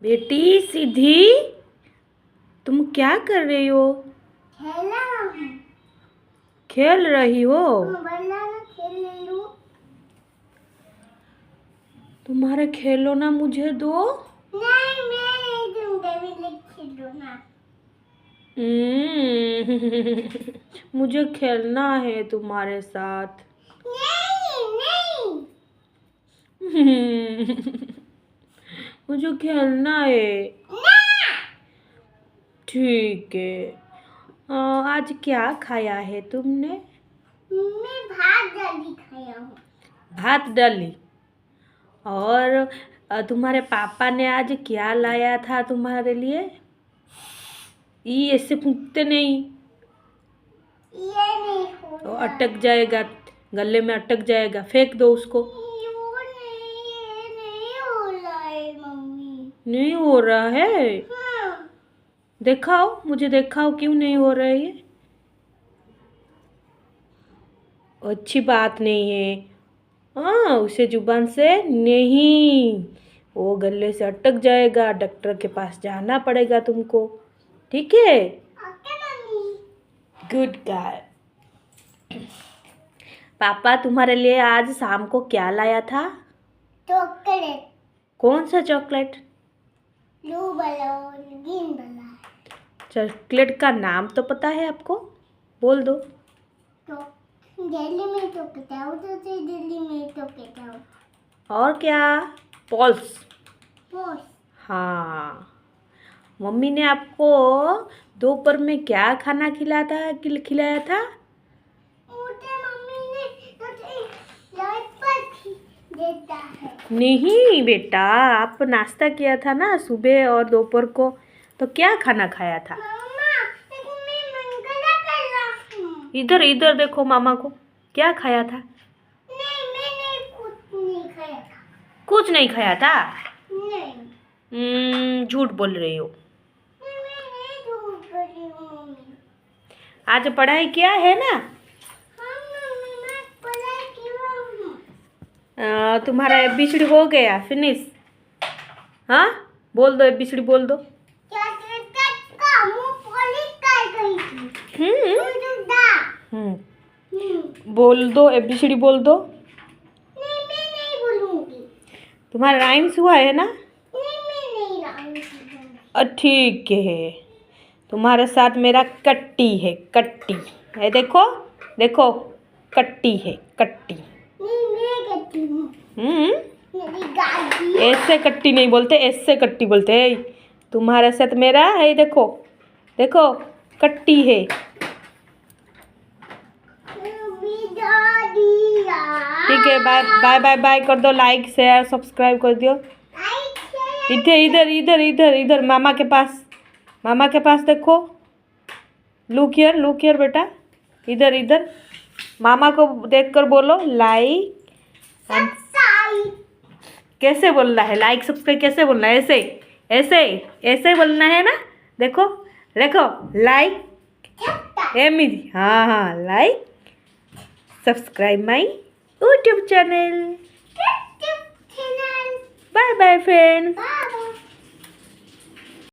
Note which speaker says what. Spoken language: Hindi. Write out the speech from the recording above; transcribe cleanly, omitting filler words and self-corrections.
Speaker 1: बेटी सीधी, तुम क्या कर रही हो? खेल रही हो?
Speaker 2: खेल रही हूँ।
Speaker 1: तुम्हारे खिलौना मुझे दो।
Speaker 2: नहीं, मैं नहीं दूंगा, खिलौना।
Speaker 1: मुझे खेलना है तुम्हारे साथ।
Speaker 2: नहीं।
Speaker 1: मुझे खेलना है। ठीक है। आज क्या खाया है तुमने?
Speaker 2: मैं भात डाली खाया हूँ।
Speaker 1: भात डाली। और तुम्हारे पापा ने आज क्या लाया था तुम्हारे लिए? ये ऐसे फूंकते नहीं,
Speaker 2: ये नहीं हो
Speaker 1: तो
Speaker 2: रहा।
Speaker 1: अटक जाएगा, गले में अटक जाएगा, फेंक दो उसको।
Speaker 2: ये नहीं हो रहा है मम्मी।
Speaker 1: नहीं हो रहा है?
Speaker 2: हाँ।
Speaker 1: दिखाओ, मुझे दिखाओ क्यों नहीं हो रहा है ये। अच्छी बात नहीं है। हाँ, उसे जुबान से नहीं, वो गले से अटक जाएगा, डॉक्टर के पास जाना पड़ेगा तुमको। ठीक है?
Speaker 2: Okay mummy.
Speaker 1: Good guy. पापा तुम्हारे लिए आज शाम को क्या लाया था?
Speaker 2: चॉकलेट।
Speaker 1: कौन सा चॉकलेट?
Speaker 2: ब्लू वाला और ग्रीन वाला।
Speaker 1: चॉकलेट का नाम तो पता है आपको? बोल दो।
Speaker 2: तो दिल्ली में चॉकलेट है, उधर से दिल्ली में चॉकलेट है।
Speaker 1: और क्या? पॉल्स।
Speaker 2: बॉस।
Speaker 1: हाँ। मम्मी ने आपको दोपहर में क्या खाना खिलाया था?
Speaker 2: मुझे मम्मी ने लाइट देता है।
Speaker 1: नहीं बेटा, आप नाश्ता किया था ना सुबह और दोपहर को, तो क्या खाना खाया था?
Speaker 2: मम्मा, देखो मैं मंगला कर रहा हूँ।
Speaker 1: इधर इधर देखो मामा को, क्या खाया था?
Speaker 2: नहीं, मैंने कुछ नहीं खाया था।
Speaker 1: कुछ नहीं खाया था?
Speaker 2: नहीं।
Speaker 1: झूठ बोल रही हो।
Speaker 2: मैं नहीं झूठ बोल रही हूँ मम्मी।
Speaker 1: आज पढ़ाई किया है ना?
Speaker 2: हाँ मम्मी, मैं पढ़ाई की हूँ।
Speaker 1: तुम्हारा एबीसीडी हो गया फिनिश? हाँ, बोल दो, एबीसीडी बोल दो।
Speaker 2: का मुंह पॉलिश कर गई थी।
Speaker 1: बोल दो, एबीसीडी बोल दो।
Speaker 2: नहीं, मैं नहीं बोलूंगी।
Speaker 1: तुम्हारा राइम्स हुआ है ना?
Speaker 2: नहीं, मैं नहीं लाऊंगी।
Speaker 1: ठीक है। तुम्हारे साथ मेरा कट्टी है, कट्टी है, देखो देखो, कट्टी है, कट्टी।
Speaker 2: नहीं, मैं कहती हूँ। मेरी गाड़ी।
Speaker 1: ऐसे कट्टी नहीं बोलते, ऐसे कट्टी बोलते हैं। तुम्हारे साथ मेरा है, देखो देखो, कट्टी है। ठीक है, बाय बाय बाय बाय कर दो, लाइक शेयर सब्सक्राइब कर दियो। इधर इधर इधर इधर इधर मामा के पास, मामा के पास देखो। लुक हियर बेटा, इधर इधर मामा को देखकर बोलो लाइक। कैसे बोलना है? लाइक सब्सक्राइब कैसे बोलना है? ऐसे ऐसे ऐसे बोलना है ना? देखो देखो, लाइक एमिली, हाँ हाँ, like subscribe my YouTube channel. Bye bye friends.